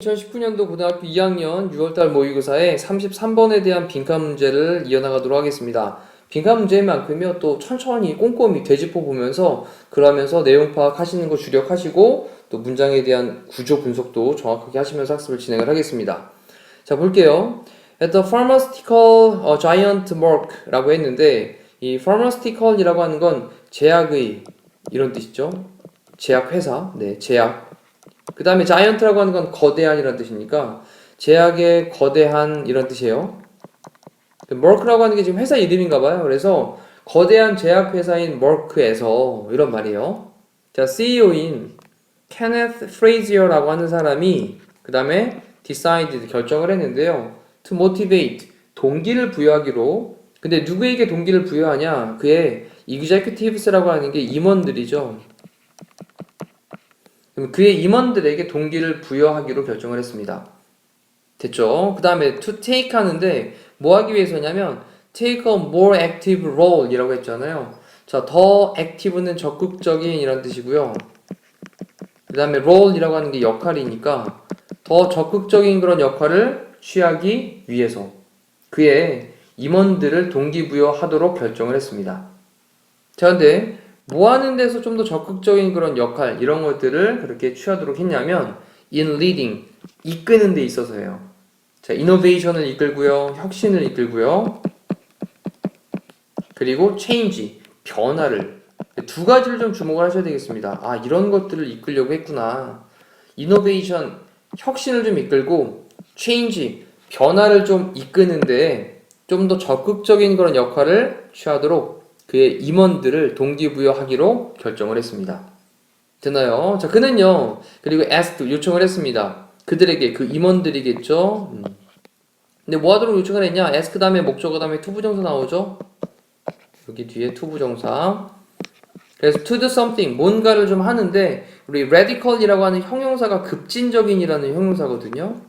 (2019년도) 고등학교 2학년 6월달 모의고사에 33번에 대한 빈칸 문제를 이어나가도록 하겠습니다. 빈칸 문제인 만큼요 또 천천히 꼼꼼히 되짚어 보면서 그러면서 내용 파악하시는 거 주력하시고 또 문장에 대한 구조 분석도 정확하게 하시면서 학습을 진행을 하겠습니다. 자, 볼게요. At the pharmaceutical giant Merck라고 했는데, 이 pharmaceutical이라고 하는 건 제약의 이런 뜻이죠. 제약 회사, 네, 제약. 그 다음에 giant라고 하는 건 거대한이라는 뜻이니까 제약의 거대한 이런 뜻이에요. Merck라고 하는 게 지금 회사 이름인가 봐요. 그래서 거대한 제약 회사인 Merck에서 이런 말이에요. 자, CEO인 Kenneth Frazier라고 하는 사람이 그 다음에 decided 결정을 했는데요. to motivate 동기를 부여하기로. 근데 누구에게 동기를 부여하냐? 그의 executives라고 하는 게 임원들이죠. 그럼 그의 임원들에게 동기를 부여하기로 결정을 했습니다. 됐죠? 그 다음에 to take 하는데 뭐 하기 위해서냐면 take a more active role 이라고 했잖아요. 자, 더 active는 적극적인 이런 뜻이고요. 그 다음에 role 이라고 하는 게 역할이니까 더 적극적인 그런 역할을 취하기 위해서 그의 임원들을 동기부여하도록 결정을 했습니다. 자, 근데 뭐 하는 데서 좀 더 적극적인 그런 역할 이런 것들을 그렇게 취하도록 했냐면 in leading 이끄는 데 있어서예요. 자, 이노베이션을 이끌고요, 혁신을 이끌고요, 그리고 change 변화를 두 가지를 좀 주목을 하셔야 되겠습니다. 아, 이런 것들을 이끌려고 했구나. 이노베이션 혁신을 좀 이끌고 change 변화를 좀 이끄는데 좀 더 적극적인 그런 역할을 취하도록 그의 임원들을 동기부여하기로 결정을 했습니다. 되나요? 자, 그는요, 그리고 asked 요청을 했습니다. 그들에게, 그 임원들이겠죠. 근데 뭐 하도록 요청을 했냐? ask 다음에 목적어 다음에 투부정사 나오죠? 여기 뒤에 투부정사. 그래서 to do something, 뭔가를 좀 하는데, 우리 radical이라고 하는 형용사가 급진적인이라는 형용사거든요.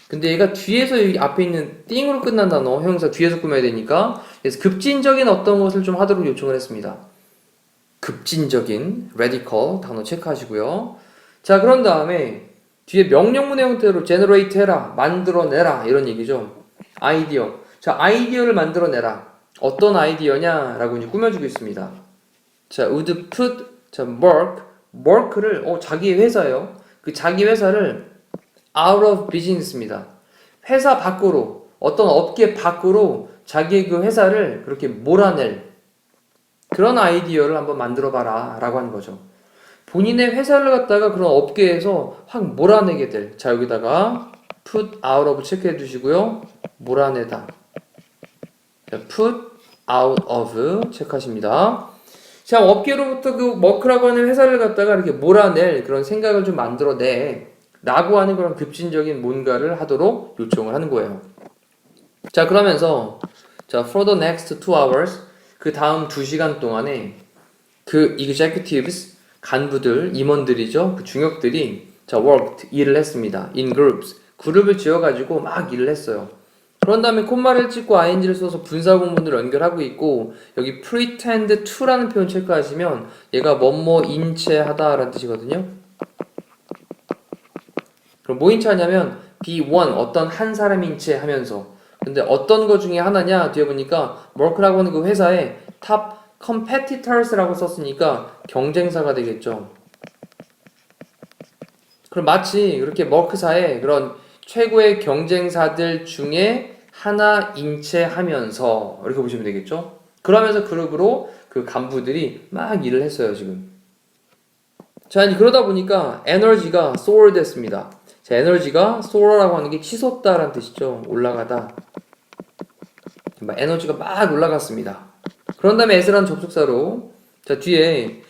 근데 얘가 뒤에서 여기 앞에 있는 띵으로 끝난 단어, 형용사 뒤에서 꾸며야 되니까, 그래서 급진적인 어떤 것을 좀 하도록 요청을 했습니다. 급진적인, radical 단어 체크하시고요. 자, 그런 다음에 뒤에 명령문의 형태로 generate 해라, 만들어내라 이런 얘기죠. 아이디어. 자, 아이디어를 만들어내라. 어떤 아이디어냐? 라고 이제 꾸며주고 있습니다. 자, would put, 자, Merck를, 자기의 회사예요. 그 자기 회사를 out of business입니다. 회사 밖으로, 어떤 업계 밖으로 자기의 그 회사를 그렇게 몰아낼 그런 아이디어를 한번 만들어봐라 라고 하는 거죠. 본인의 회사를 갖다가 그런 업계에서 확 몰아내게 될. 자, 여기다가 put out of 체크해 주시고요. 몰아내다. 자, put out of 체크하십니다. 자, 업계로부터 그 머크라고 하는 회사를 갖다가 이렇게 몰아낼 그런 생각을 좀 만들어내 라고 하는 그런 급진적인 뭔가를 하도록 요청을 하는 거예요. 자, 그러면서 자, for the next 2 hours 그 다음 2시간 동안에 그 executives 간부들, 임원들이죠. 그 중역들이 자, worked 일을 했습니다. in groups 그룹을 지어가지고 막 일을 했어요. 그런 다음에 콤마를 찍고 ing를 써서 분사 구문을 연결하고 있고 여기 pretend to라는 표현 체크하시면 얘가 뭐뭐 인체하다 라는 뜻이거든요. 그럼 뭐 인체하냐면 be one 어떤 한 사람 인체 하면서 근데 어떤 거 중에 하나냐 뒤에 보니까 Merck라고 하는 그 회사에 top competitors라고 썼으니까 경쟁사가 되겠죠. 그럼 마치 그렇게 머크사의 그런 최고의 경쟁사들 중에 하나 인체하면서 이렇게 보시면 되겠죠. 그러면서 그룹으로 그 간부들이 막 일을 했어요 지금. 자, 이제 그러다 보니까 에너지가 soar 됐습니다. 자, 에너지가 soar라고 하는 게 치솟다라는 뜻이죠. 올라가다. 에너지가 막 올라갔습니다. 그런 다음에 as라는 접속사로 자, 뒤에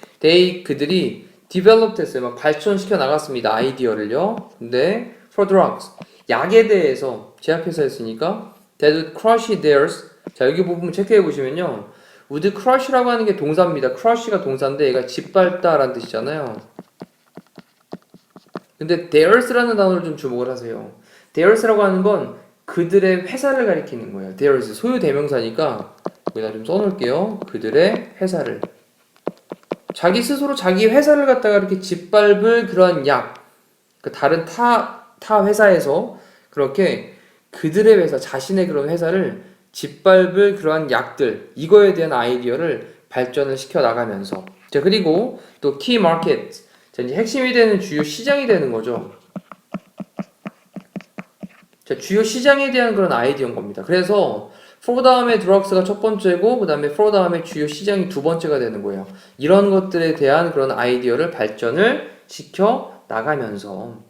그들이 developed 했어요. 막 발전시켜 나갔습니다. 아이디어를요. 근데 for drugs 약에 대해서 제약회사였으니까 that would crush theirs. 자, 여기 부분 체크해 보시면요. would crush라고 하는 게 동사입니다. crush가 동사인데 얘가 짓밟다라는 뜻이잖아요. 근데 theirs라는 단어를 좀 주목을 하세요. theirs라고 하는 건 그들의 회사를 가리키는 거예요. theirs 소유 대명사니까 여기다 좀 써놓을게요. 그들의 회사를. 자기 스스로 자기 회사를 갖다가 이렇게 짓밟을 그런 그 다른 타 회사에서 그렇게 그들의 회사, 자신의 그런 회사를 짓밟을 그러한 약들, 이거에 대한 아이디어를 발전을 시켜 나가면서. 자, 그리고 또 key market. 자, 이제 핵심이 되는 주요 시장이 되는 거죠. 자, 주요 시장에 대한 그런 아이디어인 겁니다. 그래서 for 다음에 drugs가 첫 번째고 그 다음에 for 다음에 주요 시장이 두 번째가 되는 거예요. 이런 것들에 대한 그런 아이디어를 발전을 시켜 나가면서.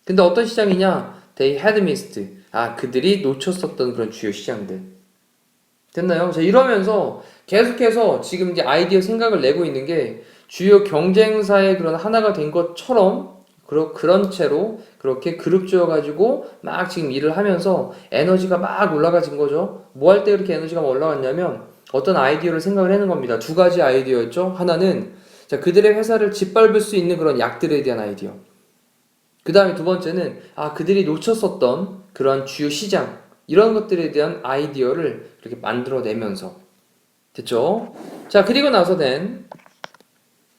근데 어떤 시장이냐? They had missed. 그들이 놓쳤었던 그런 주요 시장들. 됐나요? 자, 이러면서 계속해서 지금 이제 아이디어 생각을 내고 있는 게 주요 경쟁사의 그런 하나가 된 것처럼 그런 채로 그렇게 그룹 지어가지고 막 지금 일을 하면서 에너지가 막 올라가진 거죠. 뭐 할 때 그렇게 에너지가 올라갔냐면 어떤 아이디어를 생각을 해는 겁니다. 두 가지 아이디어였죠. 하나는 자, 그들의 회사를 짓밟을 수 있는 그런 약들에 대한 아이디어. 그 다음에 두 번째는 그들이 놓쳤었던 그런 주요 시장 이런 것들에 대한 아이디어를 이렇게 만들어내면서 됐죠? 자, 그리고 나서는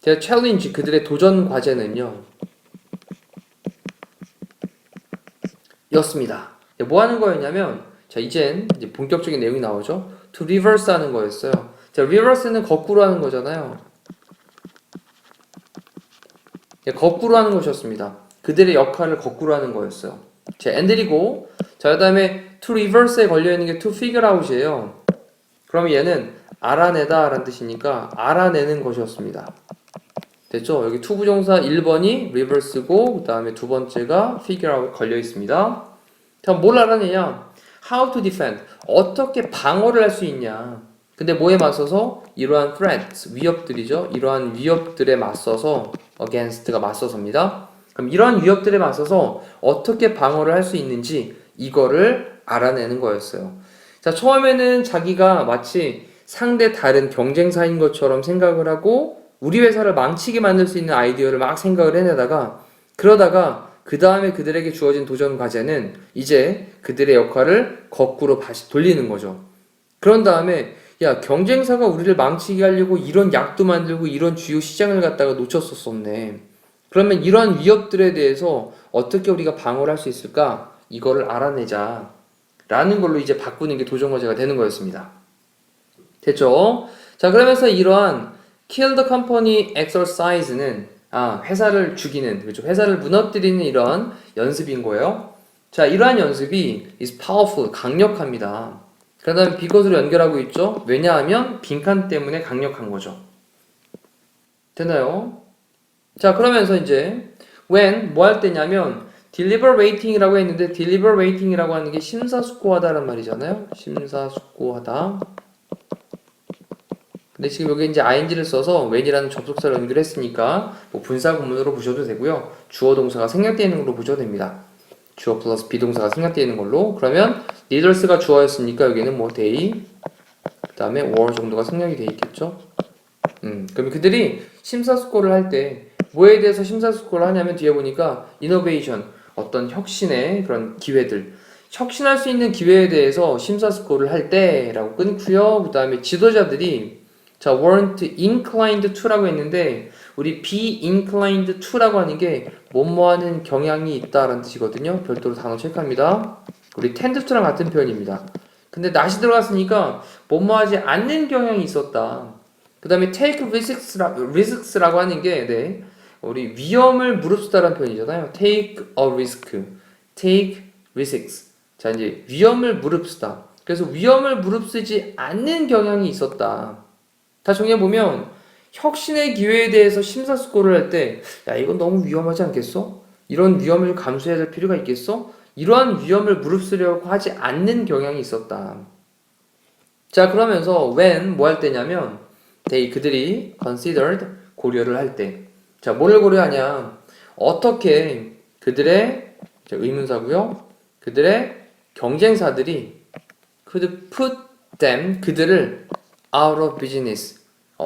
제가 챌린지 그들의 도전 과제는요 였습니다. 뭐 하는 거였냐면 자, 이제 본격적인 내용이 나오죠. to reverse 하는 거였어요. 자, reverse는 거꾸로 하는 거잖아요. 거꾸로 하는 것이었습니다. 그들의 역할을 거꾸로 하는 거였어요. 자, and리고 자, 그 다음에 to reverse에 걸려있는 게 to figure out이에요. 그럼 얘는 알아내다 라는 뜻이니까 알아내는 것이었습니다. 됐죠? 여기 to 부정사 1번이 reverse고 그 다음에 두 번째가 figure out 걸려있습니다. 자, 뭘 알아내냐? how to defend. 어떻게 방어를 할 수 있냐? 근데 뭐에 맞서서? 이러한 threats, 위협들이죠. 이러한 위협들에 맞서서 against가 맞서서입니다. 그럼 이러한 위협들에 맞서서 어떻게 방어를 할 수 있는지 이거를 알아내는 거였어요. 자, 처음에는 자기가 마치 상대 다른 경쟁사인 것처럼 생각을 하고 우리 회사를 망치게 만들 수 있는 아이디어를 막 생각을 해내다가 그러다가 그 다음에 그들에게 주어진 도전 과제는 이제 그들의 역할을 거꾸로 다시 돌리는 거죠. 그런 다음에 야, 경쟁사가 우리를 망치게 하려고 이런 약도 만들고 이런 주요 시장을 갖다가 놓쳤었었네. 그러면 이러한 위협들에 대해서 어떻게 우리가 방어를 할 수 있을까? 이거를 알아내자. 라는 걸로 이제 바꾸는 게 도전 과제가 되는 거였습니다. 됐죠? 자, 그러면서 이러한 kill the company exercise는 회사를 죽이는, 그렇죠? 회사를 무너뜨리는 이런 연습인 거예요. 자, 이러한 연습이 is powerful, 강력합니다. 그 다음에 because로 연결하고 있죠? 왜냐하면 빈칸 때문에 강력한 거죠. 됐나요? 자, 그러면서 이제 when 뭐 할 때냐면 deliberating이라고 했는데 deliberating이라고 하는 게 심사숙고하다란 말이잖아요. 심사숙고하다. 근데 지금 여기 이제 ing를 써서 when이라는 접속사를 연결했으니까 뭐 분사 구문으로 보셔도 되고요. 주어 동사가 생략되어 있는 걸로 보셔도 됩니다. 주어 플러스 비동사가 생략되어 있는 걸로. 그러면 leaders가 주어였으니까 여기는 뭐 they 그 다음에 were 정도가 생략이 되어 있겠죠. 그럼 그들이 심사숙고를 할 때 뭐에 대해서 심사숙고를 하냐면 뒤에 보니까 innovation 어떤 혁신의 그런 기회들 혁신할 수 있는 기회에 대해서 심사숙고를 할 때라고 끊고요. 그 다음에 지도자들이 자 weren't inclined to라고 했는데 우리 be inclined to라고 하는 게 뭐뭐하는 경향이 있다라는 뜻이거든요. 별도로 단어 체크합니다. 우리 tend to랑 같은 표현입니다. 근데 not이 들어갔으니까 뭐뭐하지 않는 경향이 있었다. 그 다음에 take risks라고 하는 게 우리 위험을 무릅쓰다라는 표현이잖아요. take a risk, take risks. 자, 이제 위험을 무릅쓰다. 그래서 위험을 무릅쓰지 않는 경향이 있었다. 다 정리해보면 혁신의 기회에 대해서 심사숙고를 할 때 야, 이건 너무 위험하지 않겠어? 이런 위험을 감수해야 될 필요가 있겠어? 이러한 위험을 무릅쓰려고 하지 않는 경향이 있었다. 자, 그러면서 when 뭐 할 때냐면 그들이 considered 고려를 할 때. 자, 뭘 고려하냐? 어떻게 그들의 의문사고요. 그들의 경쟁사들이 could put them 그들을 out of business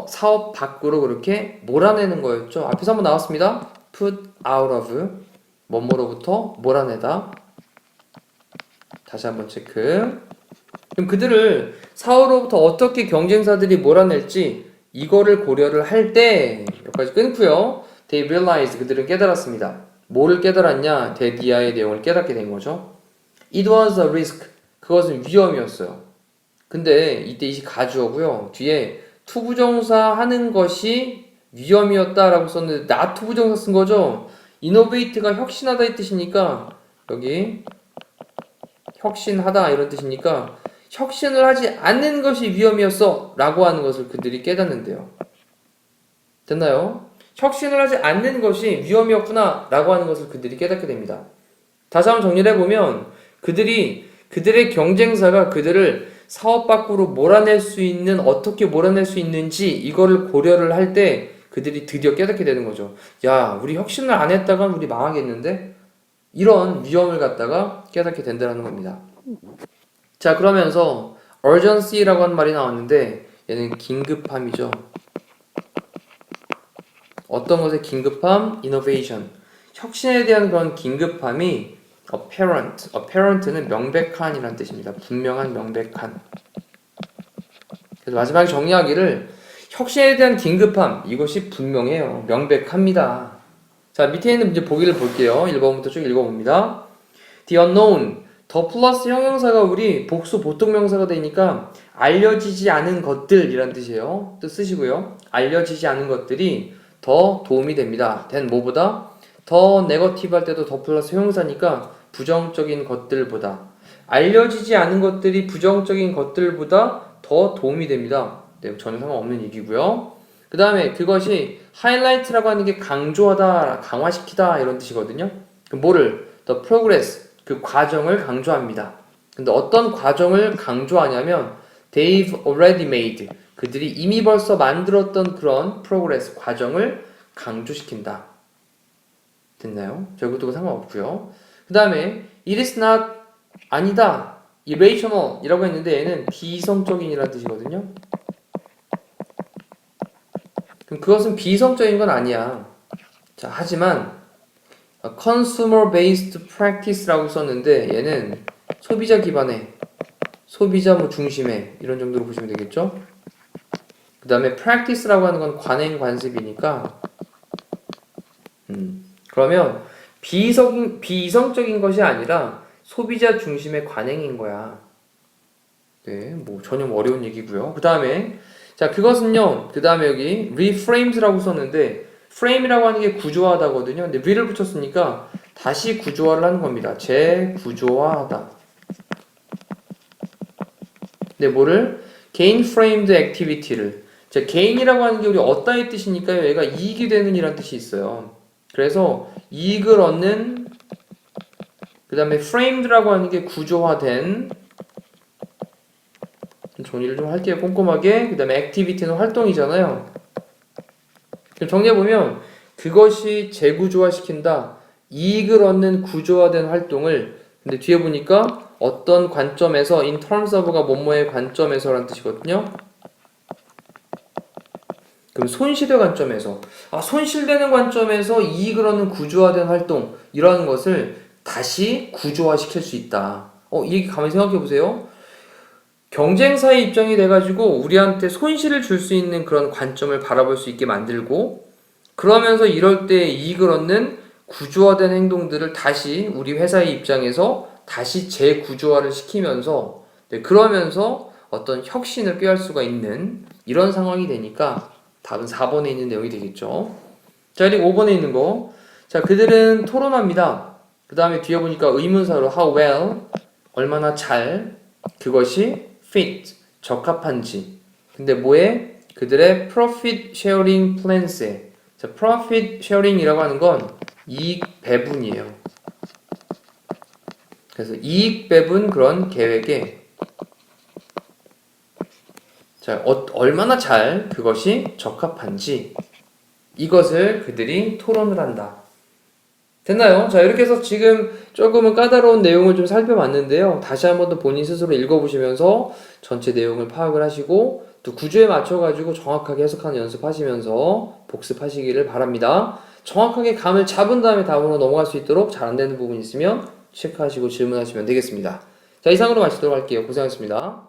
사업 밖으로 그렇게 몰아내는 거였죠. 앞에서 한번 나왔습니다. put out of 뭐뭐로부터 몰아내다. 다시 한번 체크. 그럼 그들을 사후로부터 어떻게 경쟁사들이 몰아낼지 이거를 고려를 할 때 여기까지 끊고요. They realized 그들은 깨달았습니다. 뭐를 깨달았냐? 대디아의 내용을 깨닫게 된 거죠. It was a risk. 그것은 위험이었어요. 근데 이때 이 가주어고요. 뒤에 투부정사 하는 것이 위험이었다라고 썼는데 나 투부정사 쓴 거죠. innovate가 혁신하다의 뜻이니까 여기 혁신하다 이런 뜻이니까 혁신을 하지 않는 것이 위험이었어 라고 하는 것을 그들이 깨닫는데요. 됐나요? 혁신을 하지 않는 것이 위험이었구나 라고 하는 것을 그들이 깨닫게 됩니다. 다시 한번 정리를 해보면 그들의 경쟁사가 그들을 사업 밖으로 몰아낼 수 있는 어떻게 몰아낼 수 있는지 이거를 고려를 할 때 그들이 드디어 깨닫게 되는 거죠. 야, 우리 혁신을 안 했다간 우리 망하겠는데? 이런 위험을 갖다가 깨닫게 된다는 겁니다. 자, 그러면서 urgency라고 하는 말이 나왔는데 얘는 긴급함이죠. 어떤 것의 긴급함? innovation. 혁신에 대한 그런 긴급함이 apparent는 명백한이라는 뜻입니다. 분명한, 명백한. 그래서 마지막에 정리하기를 혁신에 대한 긴급함, 이것이 분명해요. 명백합니다. 자, 밑에 있는 문제 보기를 볼게요. 1번부터 쭉 읽어봅니다. The unknown, 더 플러스 형용사가 우리 복수 보통명사가 되니까 알려지지 않은 것들이란 뜻이에요. 뜻 쓰시고요. 알려지지 않은 것들이 더 도움이 됩니다. then 뭐보다? 더 네거티브 할 때도 더 플러스 형용사니까 부정적인 것들보다. 알려지지 않은 것들이 부정적인 것들보다 더 도움이 됩니다. 네, 전혀 상관없는 얘기고요. 그 다음에 그것이 하이라이트라고 하는 게 강조하다, 강화시키다 이런 뜻이거든요. 뭐를? The progress, 그 과정을 강조합니다. 근데 어떤 과정을 강조하냐면 they've already made, 그들이 이미 벌써 만들었던 그런 progress, 과정을 강조시킨다. 됐나요? 저것도 상관없고요. 그 다음에 it is not, 아니다, irrational 이라고 했는데 얘는 비이성적인이라는 뜻이거든요. 그럼 그것은 비이성적인 건 아니야. 자, 하지만 consumer based practice라고 썼는데 얘는 소비자 기반의, 소비자 뭐 중심의 이런 정도로 보시면 되겠죠. 그 다음에 practice라고 하는 건 관행 관습이니까 그러면 비이성적인 것이 아니라 소비자 중심의 관행인 거야. 네, 뭐 전혀 어려운 얘기고요. 그 다음에 자, 그것은요. 그 다음에 여기 reframes라고 썼는데 frame이라고 하는 게 구조화하다거든요. 근데 re를 붙였으니까 다시 구조화를 하는 겁니다. 재구조화하다. 네, 뭐를? gain framed activity를. 자, gain이라고 하는 게 우리 얻다의 뜻이니까요. 얘가 이익이 되는 이란 뜻이 있어요. 그래서 이익을 얻는, 그 다음에 framed라고 하는 게 구조화된, 정리를 좀 할게요. 꼼꼼하게. 그 다음에 activity는 활동이잖아요. 정리해보면 그것이 재구조화시킨다. 이익을 얻는 구조화된 활동을. 근데 뒤에 보니까 어떤 관점에서 in terms of가 뭐뭐의 관점에서라는 뜻이거든요. 그럼 손실의 관점에서, 손실되는 관점에서 이익을 얻는 구조화된 활동, 이러한 것을 다시 구조화시킬 수 있다. 이 얘기 가만히 생각해 보세요. 경쟁사의 입장이 돼가지고 우리한테 손실을 줄 수 있는 그런 관점을 바라볼 수 있게 만들고, 그러면서 이럴 때 이익을 얻는 구조화된 행동들을 다시 우리 회사의 입장에서 다시 재구조화를 시키면서, 그러면서 어떤 혁신을 꾀할 수가 있는 이런 상황이 되니까 답은 4번에 있는 내용이 되겠죠. 자, 그리고 5번에 있는 거. 자, 그들은 토론합니다. 그 다음에 뒤에 보니까 의문사로 how well, 얼마나 잘, 그것이 fit, 적합한지. 근데 뭐에? 그들의 profit sharing plans에. 자, profit sharing이라고 하는 건 이익 배분이에요. 그래서 이익 배분 그런 계획에, 자, 얼마나 잘 그것이 적합한지 이것을 그들이 토론을 한다. 됐나요? 자, 이렇게 해서 지금 조금은 까다로운 내용을 좀 살펴봤는데요. 다시 한번 더 본인 스스로 읽어보시면서 전체 내용을 파악을 하시고 또 구조에 맞춰가지고 정확하게 해석하는 연습하시면서 복습하시기를 바랍니다. 정확하게 감을 잡은 다음에 다음으로 넘어갈 수 있도록 잘 안되는 부분이 있으면 체크하시고 질문하시면 되겠습니다. 자, 이상으로 마치도록 할게요. 고생하셨습니다.